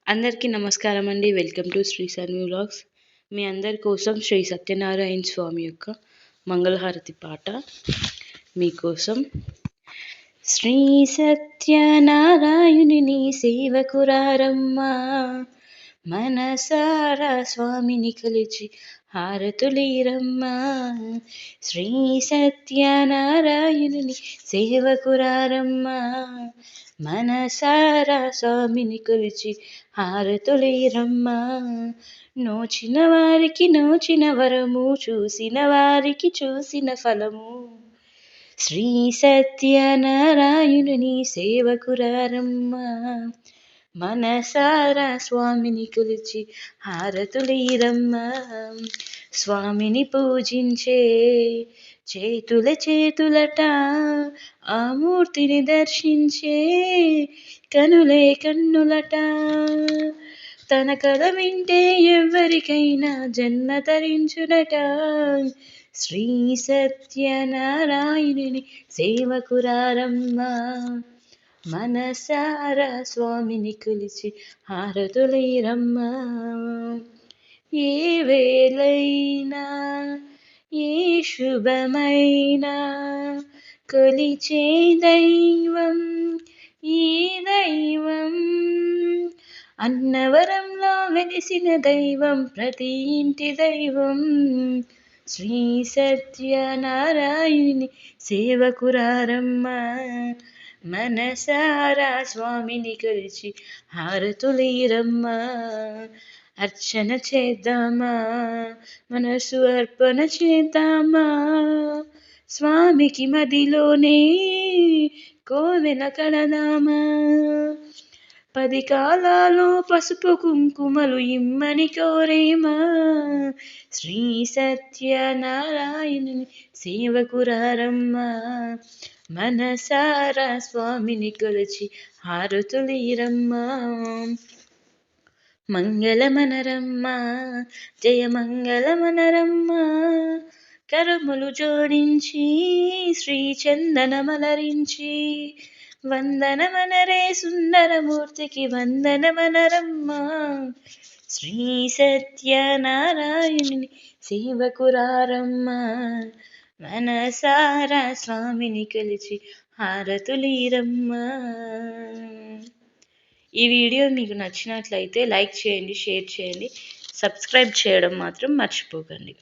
అందరికీ నమస్కారం అండి. Welcome to Sri Sanvi vlogs. మీ అందరి కోసం శ్రీ సత్యనారాయణ స్వామి యొక్క మంగళహారతి పాట మీకోసం. శ్రీ సత్యనారాయణుని సేవకురారమ్మా, మనసారా స్వామిని కొలిచి హారతులీరమ్మా. శ్రీ సత్యనారాయణుని సేవకురారమ్మా, మనసారా స్వామిని కొలిచి హారతులీరమ్మా. నోచిన వారికి నోచిన వరము, చూసిన వారికి చూసిన ఫలము. శ్రీ సత్యనారాయణుని సేవకురారమ్మా, మనసారా స్వామిని కొలిచి హారతులీరమ్మా. స్వామిని పూజించే చేతులట, ఆ మూర్తిని దర్శించే కనులే కన్నులట. తన కథ వింటే ఎవరికైనా జన్మ తరించునట. శ్రీ సత్యనారాయణుని సేవకురారమ్మా, మనసారా స్వామిని కొలిచి హారతులీరమ్మా. ఏ వేళైనా ఏ శుభమైనా కొలిచే దైవం ఈ దైవం. అన్నవరంలో వెలిసిన దైవం, ప్రతి ఇంటి దైవం. శ్రీ సత్యనారాయణుని సేవకురారమ్మా, మనసారా స్వామిని కొలిచి హారతులీరమ్మా. అర్చన చేద్దామా, మనసు అర్పణ చేద్దామా, స్వామికి మదిలోనే కోవెల కడదామా. 10 కాలాలు పసుపు కుంకుమలు ఇమ్మని కోరేమా. శ్రీ సత్యనారాయణుని సేవకురారమ్మా, మనసారా స్వామిని కొలిచి హారతులీరమ్మా. మంగళమనరమ్మా, జయ మంగళమనరమ్మా. కరములు జోడించి శ్రీ చందనమలరించి, వందనమనరే సుందరమూర్తికి వందనమనరమ్మా. శ్రీ సత్యనారాయణుని సేవకురారమ్మా, మనసారా స్వామిని కొలిచి హారతులీరమ్మా. ఈ వీడియో మీకు నచ్చినట్లయితే లైక్ చేయండి, షేర్ చేయండి, సబ్స్క్రైబ్ చేయడం మాత్రం మర్చిపోకండి.